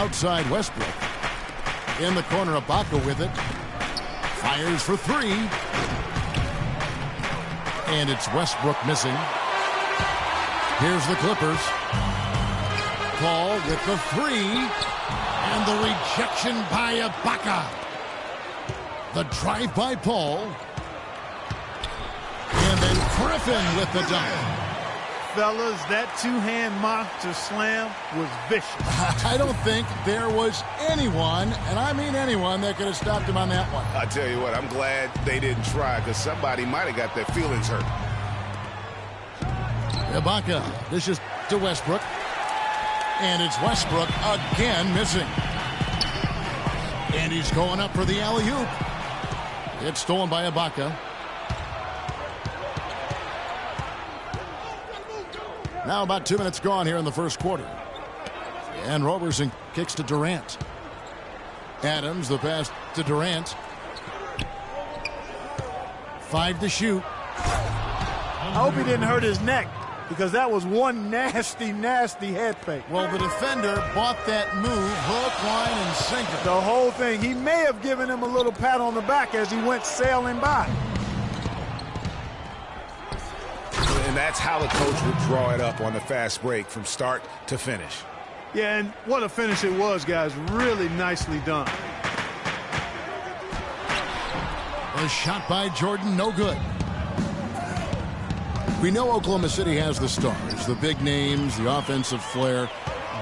outside Westbrook. In the corner, Ibaka with it. Fires for three. And it's Westbrook missing. Here's the Clippers. Paul with the three. And the rejection by Ibaka. The drive by Paul. And then Griffin with the dunk. Fellas, that two-hand monster slam was vicious. I don't think there was anyone, and I mean anyone, that could have stopped him on that one. I tell you what, I'm glad they didn't try, because somebody might have got their feelings hurt. Ibaka dishes to Westbrook. And it's Westbrook again missing. And he's going up for the alley-oop. It's stolen by Ibaka. Now about 2 minutes gone here in the first quarter. And Roberson kicks to Durant. Adams, the pass to Durant. 5 to shoot. I hope he didn't hurt his neck, because that was one nasty, nasty head fake. Well, the defender bought that move, hook, line, and sinker. The whole thing. He may have given him a little pat on the back as he went sailing by. And that's how the coach would draw it up on the fast break from start to finish. Yeah, and what a finish it was, guys. Really nicely done. A shot by Jordan, no good. We know Oklahoma City has the stars, the big names, the offensive flair.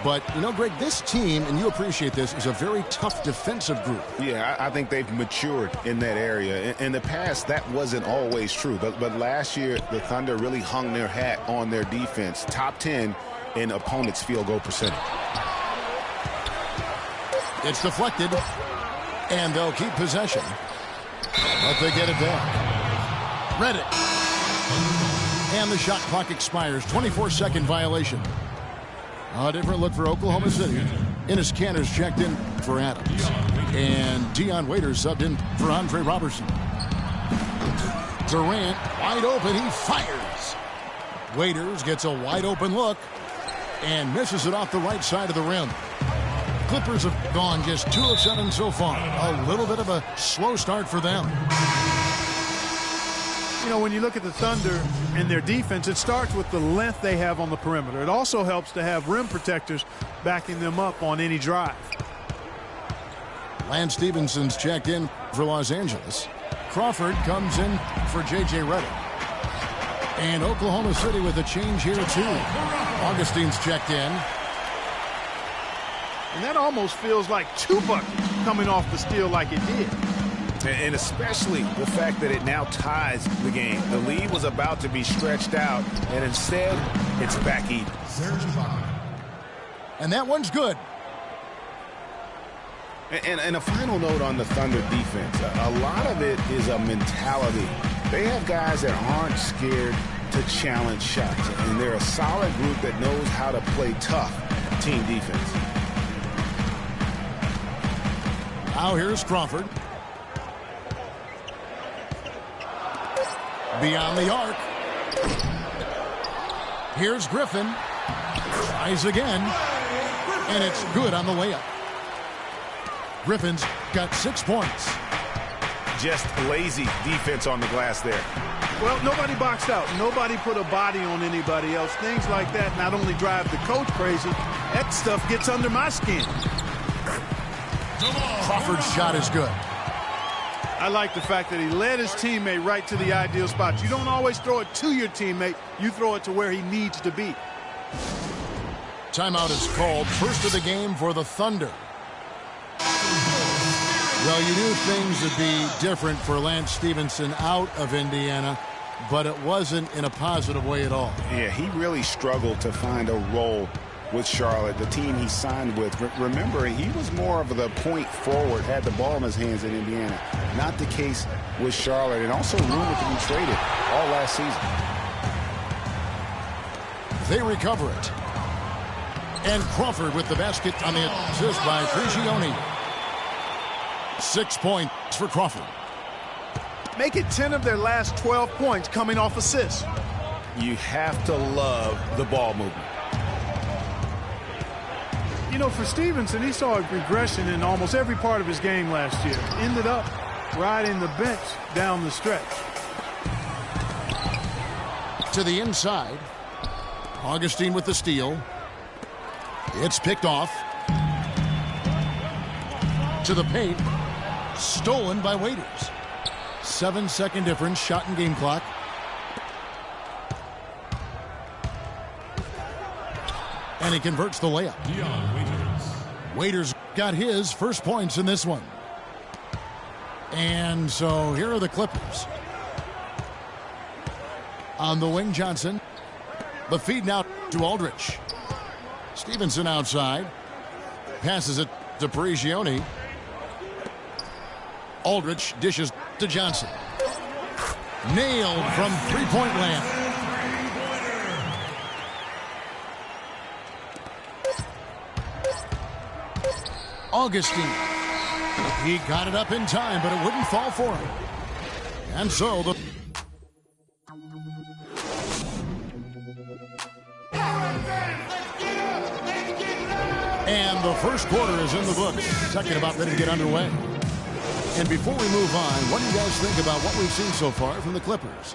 But, you know, Greg, this team, and you appreciate this, is a very tough defensive group. Yeah, I think they've matured in that area. In the past, that wasn't always true. But last year, the Thunder really hung their hat on their defense. Top 10 in opponents' field goal percentage. It's deflected, and they'll keep possession. But they get it back. Reddick. And the shot clock expires. 24-second violation. A different look for Oklahoma City. Enes Kanter's checked in for Adams. And Dion Waiters subbed in for Andre Robertson. Durant, wide open, he fires. Waiters gets a wide open look and misses it off the right side of the rim. Clippers have gone just 2 of 7 so far. A little bit of a slow start for them. You know, when you look at the Thunder and their defense, it starts with the length they have on the perimeter. It also helps to have rim protectors backing them up on any drive. Lance Stephenson's checked in for Los Angeles. Crawford comes in for J.J. Redick. And Oklahoma City with a change here, too. Augustine's checked in. And that almost feels like 2 buckets coming off the steal like it did. And especially the fact that it now ties the game. The lead was about to be stretched out, and instead, it's back even. And that one's good. And a final note on the Thunder defense. A lot of it is a mentality. They have guys that aren't scared to challenge shots, and they're a solid group that knows how to play tough team defense. Now here's Crawford. Beyond the arc. Here's Griffin. Tries again. And it's good on the layup. Griffin's got 6 points. Just lazy defense on the glass there. Well, nobody boxed out. Nobody put a body on anybody else. Things like that not only drive the coach crazy, that stuff gets under my skin. Crawford's shot is good. I like the fact that he led his teammate right to the ideal spot. You don't always throw it to your teammate. You throw it to where he needs to be. Timeout is called. First of the game for the Thunder. Well, you knew things would be different for Lance Stephenson out of Indiana, but it wasn't in a positive way at all. Yeah, he really struggled to find a role with Charlotte, the team he signed with. Remember, he was more of the point forward, had the ball in his hands in Indiana. Not the case with Charlotte, and also rumored to be traded all last season. They recover it. And Crawford with the basket on the assist by Prigioni. 6 points for Crawford. Make it 10 of their last 12 points coming off assists. You have to love the ball movement. You know, for Stevenson, he saw a regression in almost every part of his game last year. Ended up riding the bench down the stretch. To the inside. Augustine with the steal. It's picked off. To the paint. Stolen by Waiters. 7-second difference, shot and game clock. And he converts the layup. Waiters got his first points in this one. And so here are the Clippers. On the wing, Johnson. The feed now to Aldridge. Stevenson outside. Passes it to Prigioni. Aldridge dishes to Johnson. Nailed from three-point land. Augustine. He got it up in time, but it wouldn't fall for him. And so the... And the first quarter is in the books. Second about ready to get underway. And before we move on, what do you guys think about what we've seen so far from the Clippers?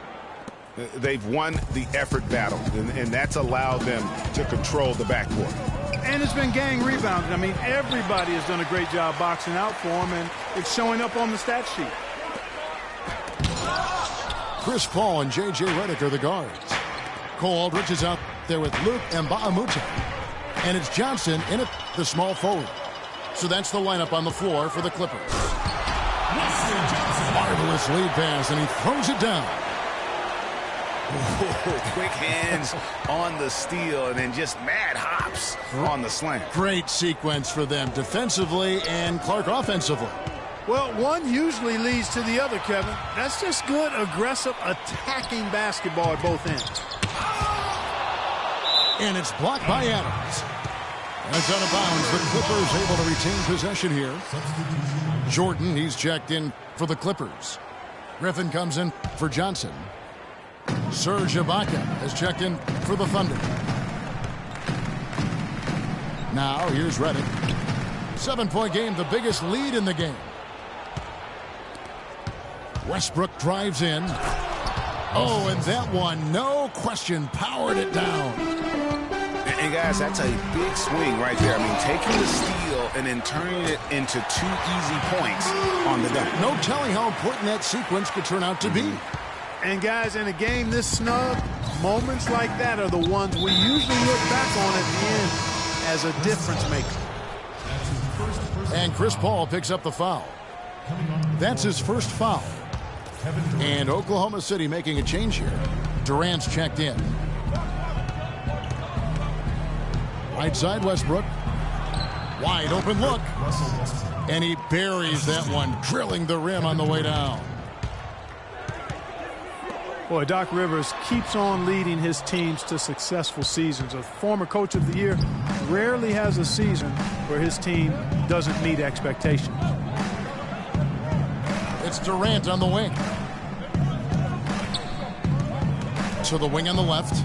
They've won the effort battle, and that's allowed them to control the backcourt. And it's been gang rebounding. I mean, everybody has done a great job boxing out for him, and it's showing up on the stat sheet. Chris Paul and J.J. Redick are the guards. Cole Aldridge is out there with Luke Mbamute. And it's Johnson in at the small forward. So that's the lineup on the floor for the Clippers. Marvelous lead pass, and he throws it down. Quick hands on the steal, and then just mad hops on the slant. Great sequence for them defensively and Clark offensively. Well, one usually leads to the other, Kevin. That's just good, aggressive, attacking basketball at both ends. And it's blocked by Adams. That's out of bounds. The Clippers able to retain possession here. Jordan, he's checked in for the Clippers. Griffin comes in for Johnson. Serge Ibaka has checked in for the Thunder. Now here's Redick. 7-point game, the biggest lead in the game. Westbrook drives in. Oh, and that one, no question, powered it down. And guys, that's a big swing right there. I mean, taking the steal and then turning it into 2 easy points on the dunk. No telling how important that sequence could turn out to be. And guys, in a game this snug, moments like that are the ones we usually look back on at the end as a difference maker. And Chris Paul picks up the foul. That's his first foul. And Oklahoma City making a change here. Durant's checked in. Right side, Westbrook. Wide open look. And he buries that one, drilling the rim on the way down. Boy, Doc Rivers keeps on leading his teams to successful seasons. A former coach of the year rarely has a season where his team doesn't meet expectations. It's Durant on the wing. To the wing on the left.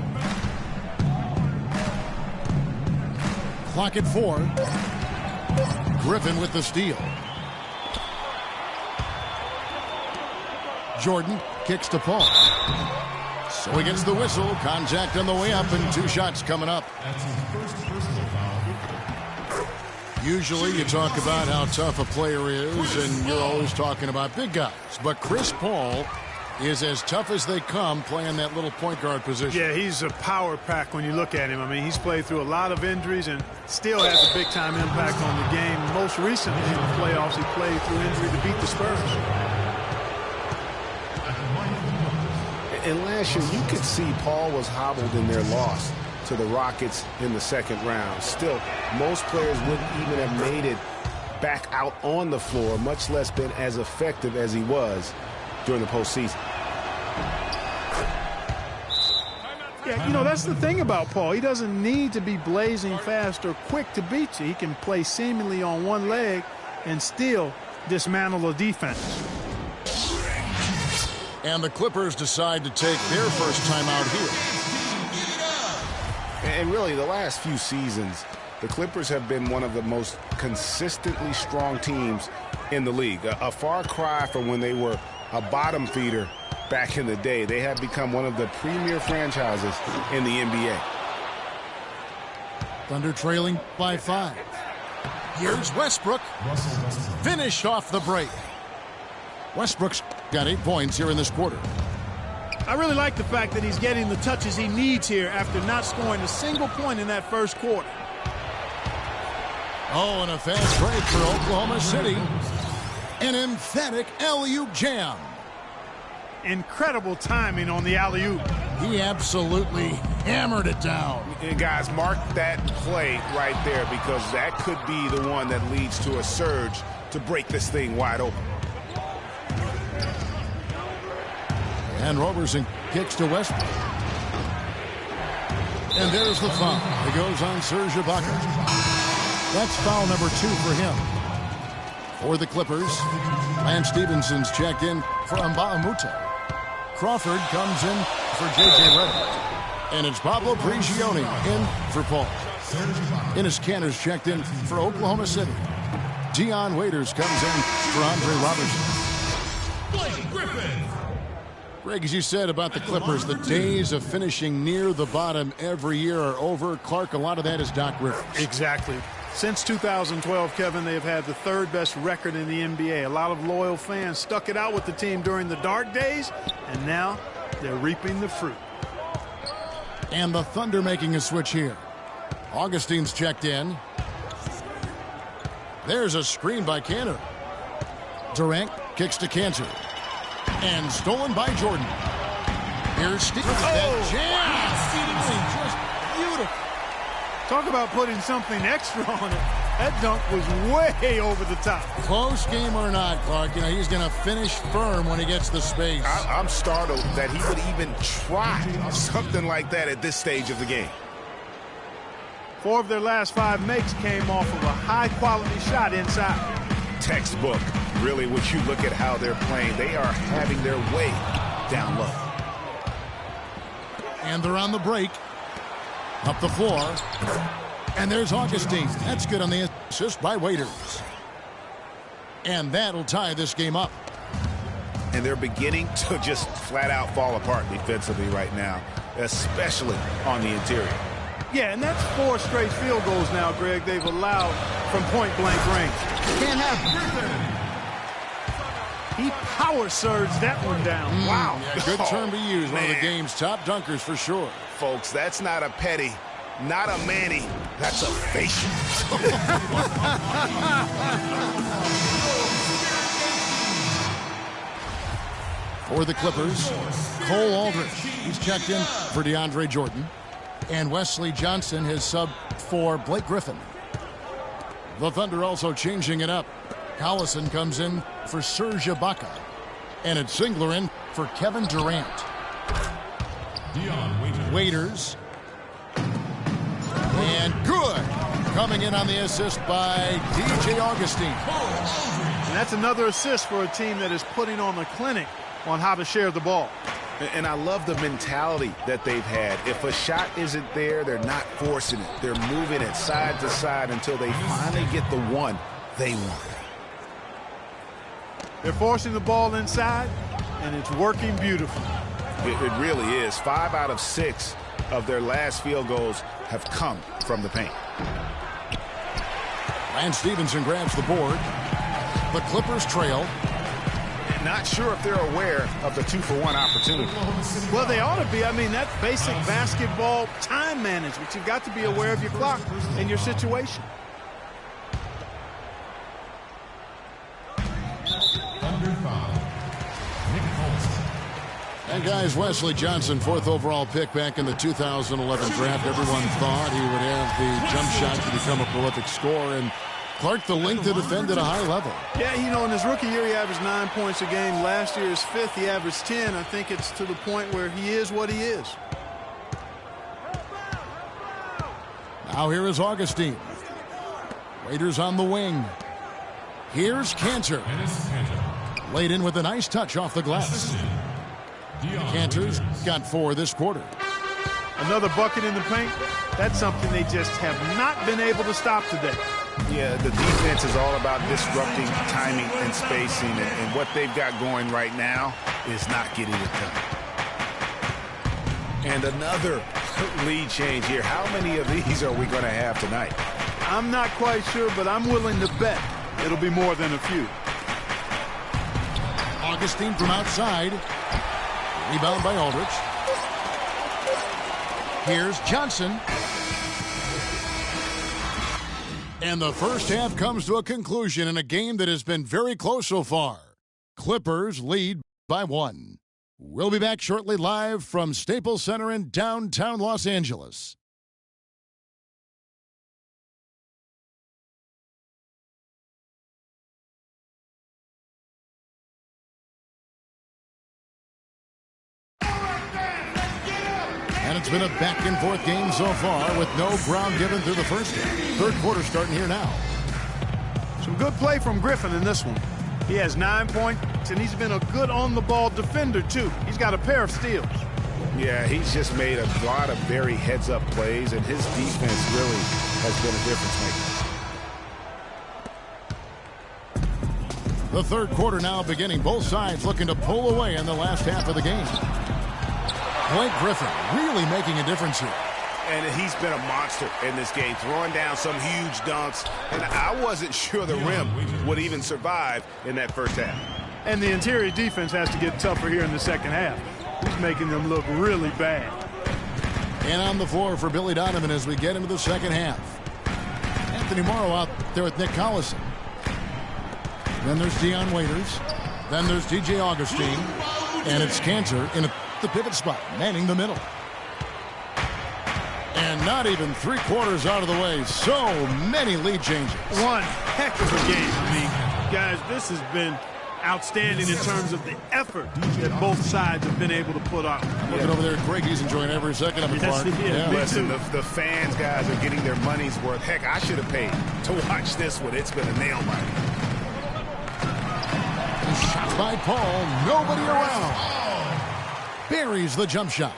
Clock at 4. Griffin with the steal. Jordan kicks to Paul. So he gets the whistle. Contact on the way up, and 2 shots coming up. Usually you talk about how tough a player is, and you're always talking about big guys. But Chris Paul is as tough as they come playing that little point guard position. Yeah, he's a power pack when you look at him. I mean, he's played through a lot of injuries and still has a big-time impact on the game. Most recently in the playoffs, he played through injury to beat the Spurs. And last year, you could see Paul was hobbled in their loss to the Rockets in the second round. Still, most players wouldn't even have made it back out on the floor, much less been as effective as he was during the postseason. Yeah, you know, that's the thing about Paul. He doesn't need to be blazing fast or quick to beat you. He can play seemingly on one leg and still dismantle a defense. And the Clippers decide to take their first time out here. And really, the last few seasons, the Clippers have been one of the most consistently strong teams in the league. A far cry from when they were a bottom feeder back in the day. They have become one of the premier franchises in the NBA. Thunder trailing by 5. Here's Westbrook. Finished off the break. Westbrook's got 8 points here in this quarter. I really like the fact that he's getting the touches he needs here after not scoring a single point in that first quarter. Oh, and a fast break for Oklahoma City. An emphatic alley-oop jam. Incredible timing on the alley-oop. He absolutely hammered it down. And guys, mark that play right there, because that could be the one that leads to a surge to break this thing wide open. And Roberson kicks to Westbrook. And there's the foul. It goes on Serge Ibaka. That's foul number 2 for him. For the Clippers, Lance Stevenson's checked in for Mbamute. Crawford comes in for J.J. Redick. And it's Pablo Prigioni in for Paul. Enes Kanter's checked in for Oklahoma City. Dion Waiters comes in for Andre Robertson. Blake Griffin. Greg, as you said about the Clippers, the days of finishing near the bottom every year are over. Clark, a lot of that is Doc Rivers. Exactly. Since 2012, Kevin, they have had the 3rd best record in the NBA. A lot of loyal fans stuck it out with the team during the dark days, and now they're reaping the fruit. And the Thunder making a switch here. Augustine's checked in. There's a screen by Kanter. Durant kicks to Kanter. And stolen by Jordan. Here's Steve. That jam. Just beautiful. Talk about putting something extra on it. That dunk was way over the top. Close game or not, Clark, you know, he's going to finish firm when he gets the space. I'm startled that he would even try something like that at this stage of the game. 4 of their last 5 makes came off of a high-quality shot inside. Textbook. Really, when you look at how they're playing, they are having their way down low. And they're on the break. Up the floor. And there's Augustine. That's good on the assist by Waiters. And that'll tie this game up. And they're beginning to just flat out fall apart defensively right now, especially on the interior. Yeah, and that's 4 straight field goals now, Greg, they've allowed from point-blank range. Can't have Griffin. He power surged that one down. Wow. Yeah, good term to use. One of the game's top dunkers for sure. Folks, that's not a petty, not a Manny. That's a facial. For the Clippers, Cole Aldridge. He's checked in for DeAndre Jordan. And Wesley Johnson has subbed for Blake Griffin. The Thunder also changing it up. Collison comes in for Serge Ibaka. And it's Singler in for Kevin Durant. Waiters. And good. Coming in on the assist by DJ Augustine. And that's another assist for a team that is putting on a clinic on how to share the ball. And I love the mentality that they've had. If a shot isn't there, they're not forcing it. They're moving it side to side until they finally get the one they want. They're forcing the ball inside, and it's working beautifully. It really is. 5 out of 6 of their last field goals have come from the paint. Lance Stevenson grabs the board. The Clippers trail. And not sure if they're aware of the 2-for-1 opportunity. Well, they ought to be. I mean, that's basic basketball time management. You've got to be aware of your clock and your situation. And guys, Wesley Johnson, 4th overall pick back in the 2011 draft. Everyone thought he would have the jump shot to become a prolific scorer. And Clark, the length to defend at a high level. Yeah, you know, in his rookie year, he averaged 9 points a game. Last year, his 5th, he averaged 10. I think it's to the point where he is what he is. Now here is Augustine. Waiters on the wing. Here's Kanter. Laid in with a nice touch off the glass. Kanter's got 4 this quarter. Another bucket in the paint. That's something they just have not been able to stop today. Yeah, the defense is all about disrupting timing and spacing, and what they've got going right now is not getting it done. And another lead change here. How many of these are we going to have tonight? I'm not quite sure, but I'm willing to bet it'll be more than a few. Augustine from outside. Rebound by Aldridge. Here's Johnson. And the first half comes to a conclusion in a game that has been very close so far. Clippers lead by 1. We'll be back shortly live from Staples Center in downtown Los Angeles. And it's been a back-and-forth game so far with no ground given through the first half. Third quarter starting here now. Some good play from Griffin in this one. He has 9 points, and he's been a good on-the-ball defender, too. He's got a pair of steals. Yeah, he's just made a lot of very heads-up plays, and his defense really has been a difference maker. The third quarter now beginning. Both sides looking to pull away in the last half of the game. Blake Griffin really making a difference here. And he's been a monster in this game, throwing down some huge dunks. And I wasn't sure the rim would even survive in that first half. And the interior defense has to get tougher here in the second half. He's making them look really bad. And on the floor for Billy Donovan as we get into the second half. Anthony Morrow out there with Nick Collison. Then there's Dion Waiters. Then there's DJ Augustine. And it's Cantor in the pivot spot, manning the middle. And not even 3/4 out of the way. So many lead changes. One heck of a game for me. Guys, this has been outstanding in terms of the effort that both sides have been able to put on. I'm looking over there at Greg. He's enjoying every second of it, Clark. Yeah. Listen, the fans, guys, are getting their money's worth. Heck, I should have paid to watch this one. It's been a nail biter. Shot by Paul. Nobody around. Buries the jump shot.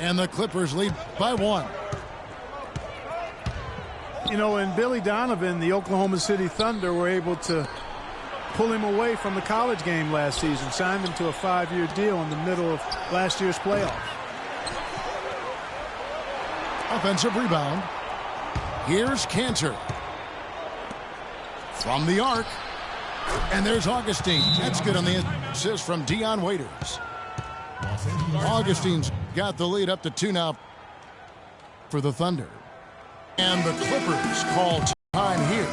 And the Clippers lead by 1. You know, and Billy Donovan, the Oklahoma City Thunder, were able to pull him away from the college game last season, signed him to a 5-year deal in the middle of last year's playoffs. Offensive rebound. Here's Cantor. From the arc. And there's Augustine. That's good on the assist from Dion Waiters. Augustine's got the lead up to 2 now for the Thunder. And the Clippers call time here.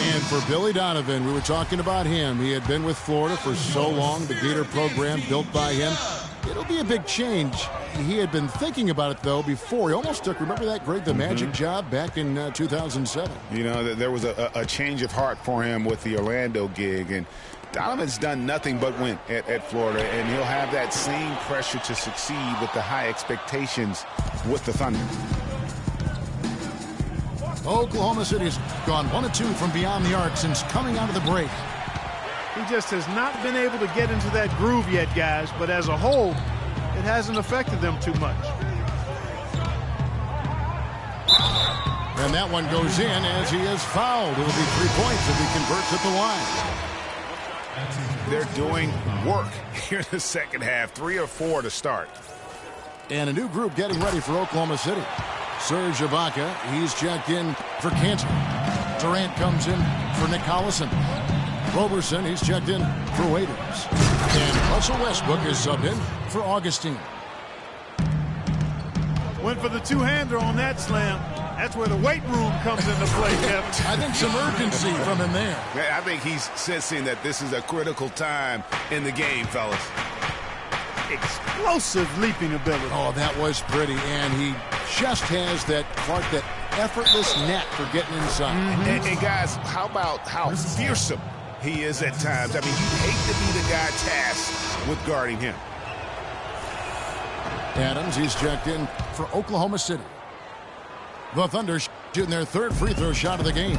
And for Billy Donovan, we were talking about him. He had been with Florida for so long, the Gator program built by him. It'll be a big change. He had been thinking about it, though, before. He almost took, remember that Greg, the Magic job back in 2007? You know, there was a change of heart for him with the Orlando gig. And Donovan's done nothing but win at Florida, and he'll have that same pressure to succeed with the high expectations with the Thunder. Oklahoma City's gone 1 of 2 from beyond the arc since coming out of the break. He just has not been able to get into that groove yet, guys, but as a whole, it hasn't affected them too much. And that one goes in as he is fouled. It'll be 3 points if he converts at the line. They're doing work here in the second half. 3 or 4 to start. And a new group getting ready for Oklahoma City. Serge Ibaka, he's checked in for Cantor. Durant comes in for Nick Collison. Roberson, he's checked in for Waiters. And Russell Westbrook is subbed in for Augustine. Went for the two-hander on that slam. That's where the weight room comes into play, Kevin. I think some urgency from him there. I think he's sensing that this is a critical time in the game, fellas. Explosive leaping ability. Oh, that was pretty. And he just has that, Clark, that effortless knack for getting inside. And guys, how about how fearsome he is at times? I mean, you hate to be the guy tasked with guarding him. Adams, he's checked in for Oklahoma City. The Thunder shooting their 3rd free throw shot of the game.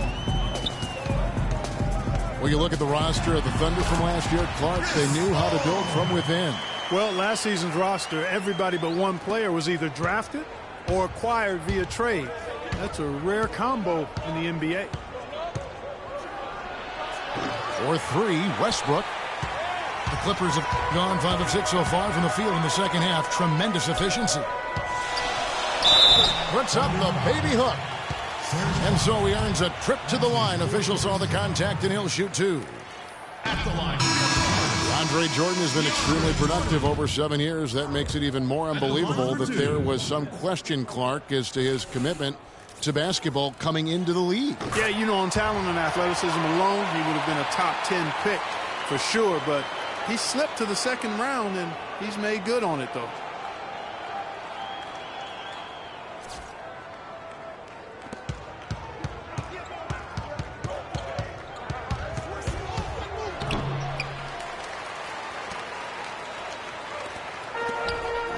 Well, you look at the roster of the Thunder from last year, Clark, they knew how to build from within. Well, last season's roster, everybody but one player was either drafted or acquired via trade. That's a rare combo in the NBA. For three, Westbrook. The Clippers have gone 5 of 6 so far from the field in the second half. Tremendous efficiency. Puts up the baby hook. And so he earns a trip to the line. Officials saw the contact, and he'll shoot 2. At the line. Andre Jordan has been extremely productive over 7 years. That makes it even more unbelievable that there was some question, Clark, as to his commitment to basketball coming into the league. Yeah, you know, on talent and athleticism alone, he would have been a top 10 pick for sure, but he slipped to the second round, and he's made good on it, though.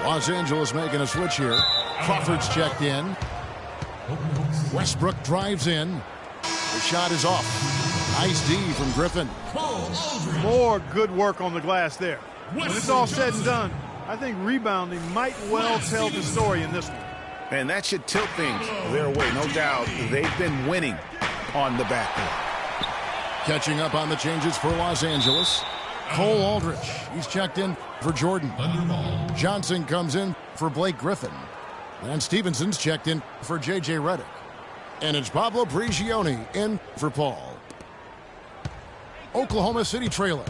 Los Angeles making a switch here. Crawford's checked in. Westbrook drives in. The shot is off. Nice D from Griffin. More good work on the glass there. When it's all said and done, I think rebounding might well tell the story in this one. And that should tilt things their way, no doubt. They've been winning on the backcourt. Catching up on the changes for Los Angeles. Cole Aldrich, he's checked in for Jordan. Johnson comes in for Blake Griffin. And Stevenson's checked in for J.J. Redick. And it's Pablo Prigioni in for Paul. Oklahoma City trailer.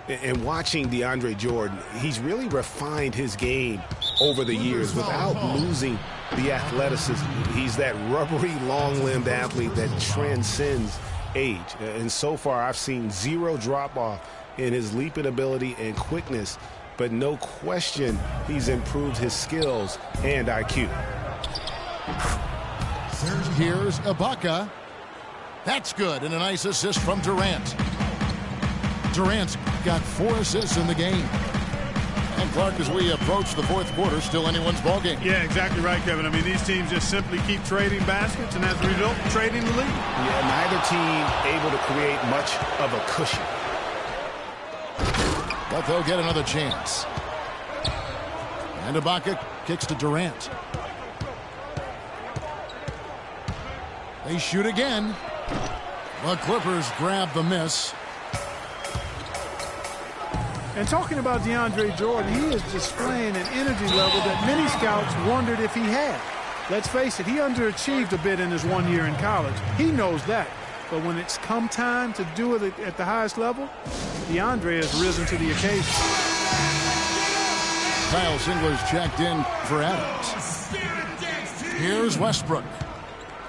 And watching DeAndre Jordan, he's really refined his game over the years without losing the athleticism. He's that rubbery, long-limbed athlete that transcends age. And so far, I've seen zero drop-off in his leaping ability and quickness, but no question he's improved his skills and IQ. Here's Ibaka. That's good, and a nice assist from Durant. Durant's got 4 assists in the game. And Clark, as we approach the fourth quarter, still anyone's ballgame. Yeah, exactly right, Kevin. I mean, these teams just simply keep trading baskets, and as a result, trading the lead. Yeah, neither team able to create much of a cushion. But they'll get another chance. And Ibaka kicks to Durant. They shoot again. The Clippers grab the miss. And talking about DeAndre Jordan, he is displaying an energy level that many scouts wondered if he had. Let's face it, he underachieved a bit in his 1 year in college. He knows that. But when it's come time to do it at the highest level, DeAndre has risen to the occasion. Kyle Singler's checked in for Adams. Here's Westbrook.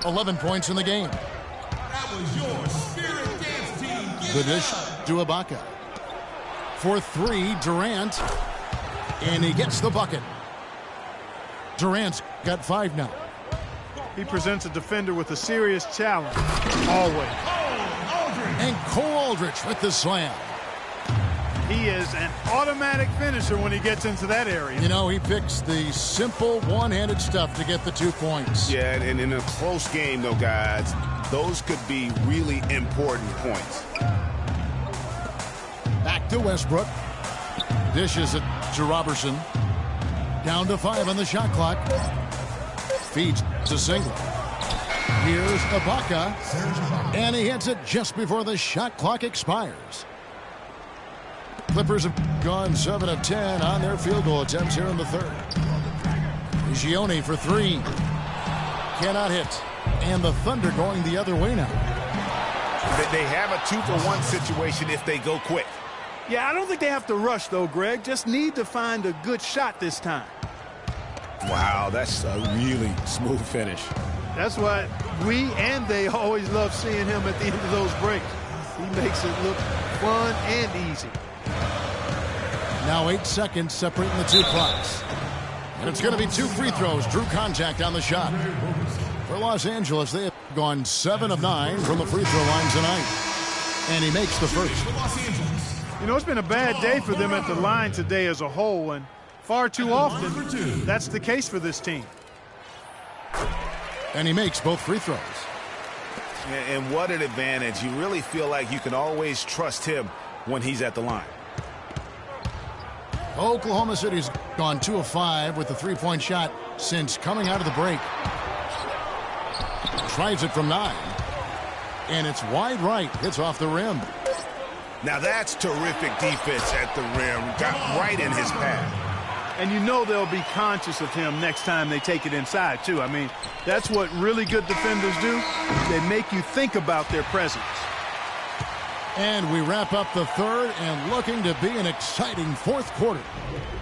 11 points in the game. That was your spirit dance team. The dish to Ibaka. For 3, Durant. And he gets the bucket. Durant's got 5 now. He presents a defender with a serious challenge. Always. And Cole Aldrich with the slam. He is an automatic finisher when he gets into that area. You know, he picks the simple one-handed stuff to get the 2 points. Yeah, and in a close game, though, guys, those could be really important points. Back to Westbrook. Dishes it to Robertson. Down to 5 on the shot clock. Feeds to Singler. Here's Ibaka. And he hits it just before the shot clock expires. Clippers have gone 7 of 10 on their field goal attempts here in the third. Gioni for 3. Cannot hit. And the Thunder going the other way now. They have a 2-for-1 situation if they go quick. Yeah, I don't think they have to rush, though, Greg. Just need to find a good shot this time. Wow, that's a really smooth finish. That's why we and they always love seeing him at the end of those breaks. He makes it look fun and easy. Now 8 seconds separating the 2 clocks. And it's going to be 2 free throws. Drew contact on the shot. For Los Angeles, they have gone 7 of 9 from the free throw line tonight. And he makes the first. You know, it's been a bad day for them at the line today as a whole, and far too often that's the case for this team. And he makes both free throws. And what an advantage. You really feel like you can always trust him when he's at the line. Oklahoma City's gone 2 of 5 with the three-point shot since coming out of the break. Tries it from 9. And it's wide right. Hits off the rim. Now that's terrific defense at the rim. Got right in his path. And you know they'll be conscious of him next time they take it inside, too. I mean, that's what really good defenders do. They make you think about their presence. And we wrap up the third and looking to be an exciting fourth quarter.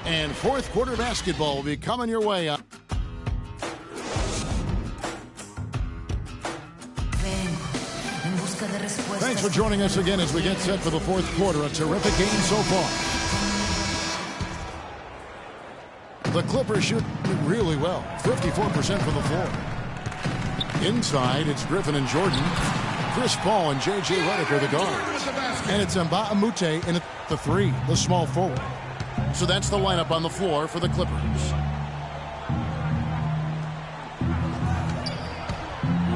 And fourth quarter basketball will be coming your way up. Thanks for joining us again as we get set for the fourth quarter. A terrific game so far. The Clippers shoot really well. 54% from the floor. Inside, it's Griffin and Jordan. Chris Paul and J.J. Redick are the guards. And it's Mbah Moute in at the 3, the small forward. So that's the lineup on the floor for the Clippers.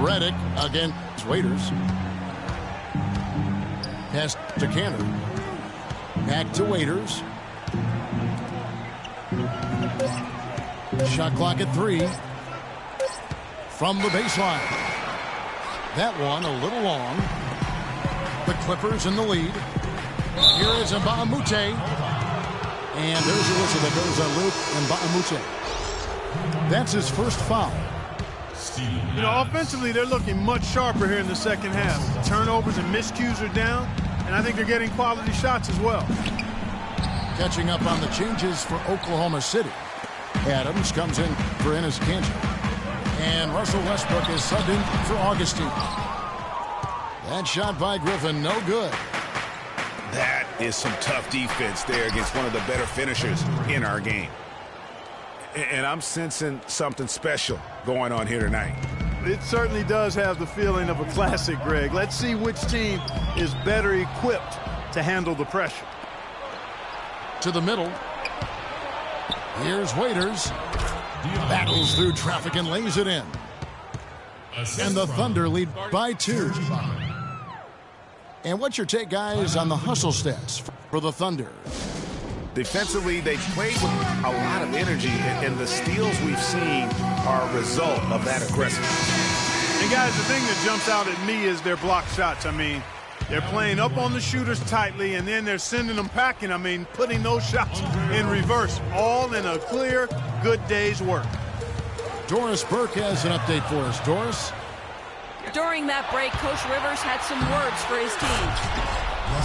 Redick against Waiters. Pass to Cantor. Back to Waiters. Shot clock at 3. From the baseline. That one a little long. The Clippers in the lead. Here is Mbah Moute. And there's a whistle that goes on Luke Mbah Moute. That's his first foul. You know, offensively, they're looking much sharper here in the second half. Turnovers and miscues are down, and I think they're getting quality shots as well. Catching up on the changes for Oklahoma City. Adams comes in for Enes Kanter. And Russell Westbrook is subbed in for Augustine. That shot by Griffin, no good. That is some tough defense there against one of the better finishers in our game. And I'm sensing something special going on here tonight. It certainly does have the feeling of a classic, Greg. Let's see which team is better equipped to handle the pressure. To the middle. Here's Waiters. Battles through traffic and lays it in. And the Thunder lead by 2. And what's your take, guys, on the hustle stats for the Thunder? Defensively, they played with a lot of energy, and the steals we've seen are a result of that aggressiveness. And, guys, the thing that jumps out at me is their block shots. I mean, they're playing up on the shooters tightly, and then they're sending them packing. I mean, putting those shots in reverse, all in a clear, good day's work. Doris Burke has an update for us. Doris? During that break, Coach Rivers had some words for his team.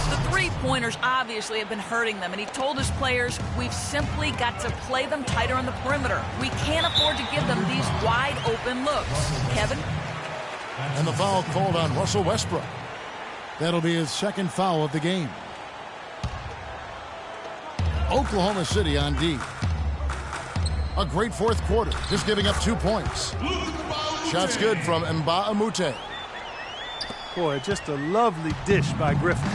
The three-pointers obviously have been hurting them, and he told his players, we've simply got to play them tighter on the perimeter. We can't afford to give them these wide-open looks. Kevin? And the foul called on Russell Westbrook. That'll be his second foul of the game. Oklahoma City on D. A great fourth quarter, just giving up 2 points. Shots good from Mbah Moute. Boy, just a lovely dish by Griffin.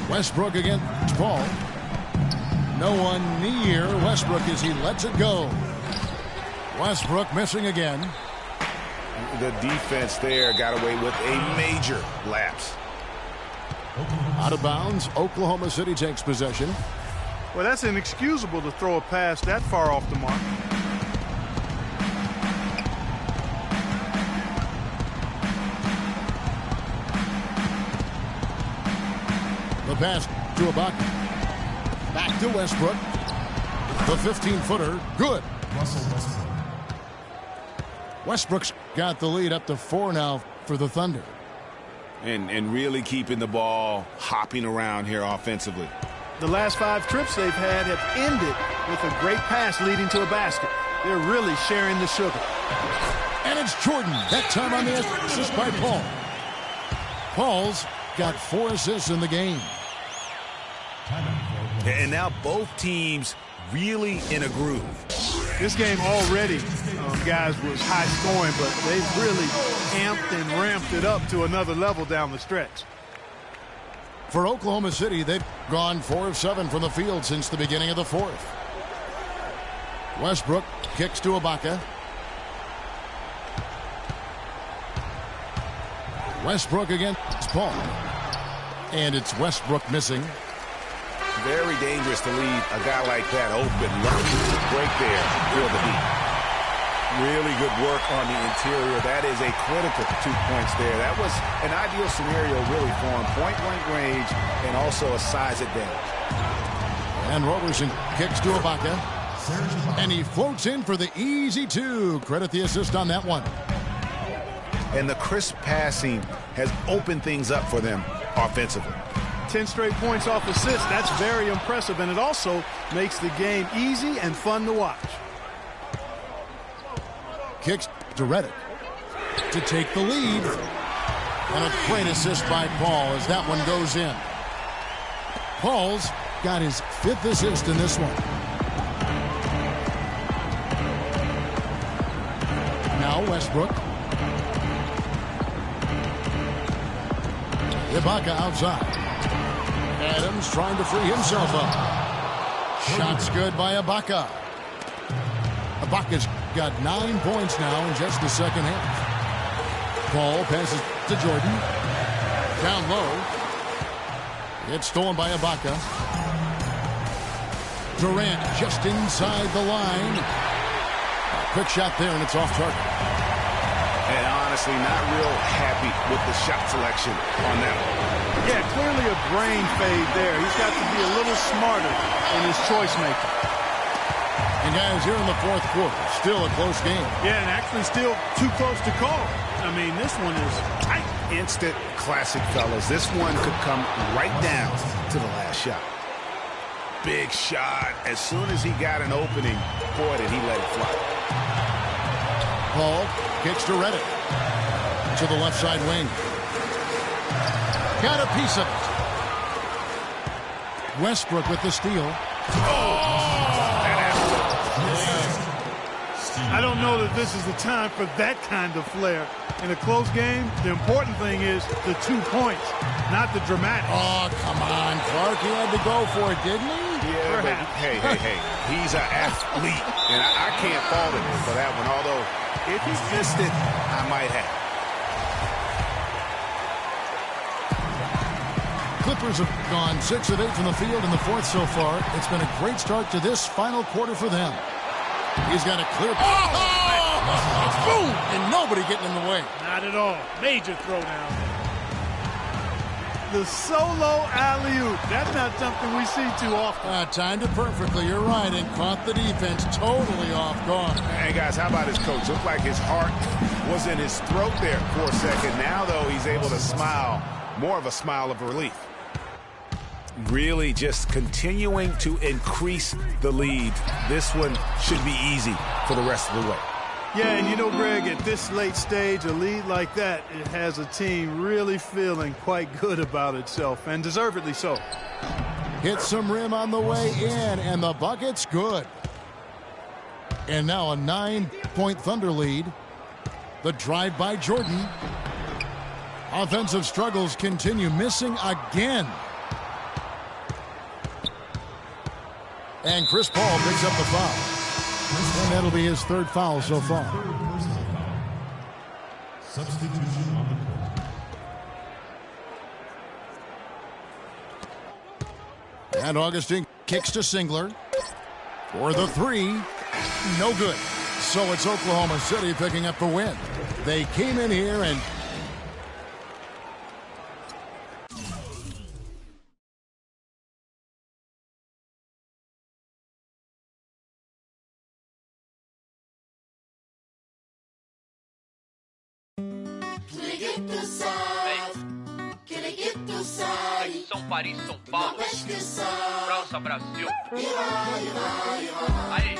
Westbrook against Paul. No one near Westbrook as he lets it go. Westbrook missing again. The defense there got away with a major lapse. Out of bounds, Oklahoma City takes possession. Well, that's inexcusable to throw a pass that far off the mark. The pass to Ibaka. Back to Westbrook. The 15-footer, good. Westbrook's got the lead up to 4 now for the Thunder. And really keeping the ball hopping around here offensively. The last 5 trips they've had have ended with a great pass leading to a basket. They're really sharing the sugar. And it's Jordan, that time on the assist by Paul. Paul's got 4 assists in the game. And now both teams really in a groove. This game already, guys, was high scoring, but they've really amped and ramped it up to another level down the stretch. For Oklahoma City, they've gone 4 of 7 from the field since the beginning of the fourth. Westbrook kicks to Ibaka. Westbrook against Paul. And it's Westbrook missing. Very dangerous to leave a guy like that open. Lucky to break there. Feel the heat. Really good work on the interior. That is a critical 2 points there. That was an ideal scenario really for him. Point-blank range and also a size advantage. And Roberson kicks to Ibaka. And he floats in for the easy two. Credit the assist on that one. And the crisp passing has opened things up for them offensively. 10 straight points off assists. That's very impressive, and it also makes the game easy and fun to watch. Kicks to Redick to take the lead. And a great assist by Paul as that one goes in. Paul's got his 5th assist in this one. Now Westbrook. Ibaka outside. Adams trying to free himself up. Shots good by Ibaka. Ibaka's got 9 points now in just the second half. Paul passes to Jordan. Down low. It's stolen by Ibaka. Durant just inside the line. A quick shot there, and it's off target. And honestly, not real happy with the shot selection on that one. Yeah, clearly a brain fade there. He's got to be a little smarter in his choice making. And guys, here in the fourth quarter, still a close game. Yeah, and actually still too close to call. I mean, this one is tight. Instant classic, fellas. This one could come right down to the last shot. Big shot. As soon as he got an opening, boy, did he let it fly. Paul kicks to Redick. To the left side wing. Got a piece of it. Westbrook with the steal. I don't know that this is the time for that kind of flair. In a close game, the important thing is the 2 points, not the dramatic. Oh, come on, Clark. He had to go for it, didn't he? Yeah, but hey. He's an athlete, and I can't fault him for that one. Although, if he missed it, I might have. Clippers have gone 6 of 8 from the field in the fourth so far. It's been a great start to this final quarter for them. He's got a clear... Oh! Boom! And nobody getting in the way. Not at all. Major throwdown. The solo alley-oop. That's not something we see too often. Timed it perfectly. You're right. And caught the defense totally off guard. Hey, guys, how about his coach? Looked like his heart was in his throat there for a second. Now, though, he's able to smile. More of a smile of relief. Really just continuing to increase the lead. This one should be easy for the rest of the way. Yeah, and you know, Greg, at this late stage, a lead like that, it has a team really feeling quite good about itself, and deservedly so. Hit some rim on the way in, and the bucket's good. And now a 9-point Thunder lead. The drive by Jordan. Offensive struggles continue, missing again. And Chris Paul picks up the foul. And that'll be his 3rd foul so far. Substitution on the court. And Augustine kicks to Singler. For the 3. No good. So it's Oklahoma City picking up the win. They came in here and... São Paris, São Paulo, França, Brasil. Aí.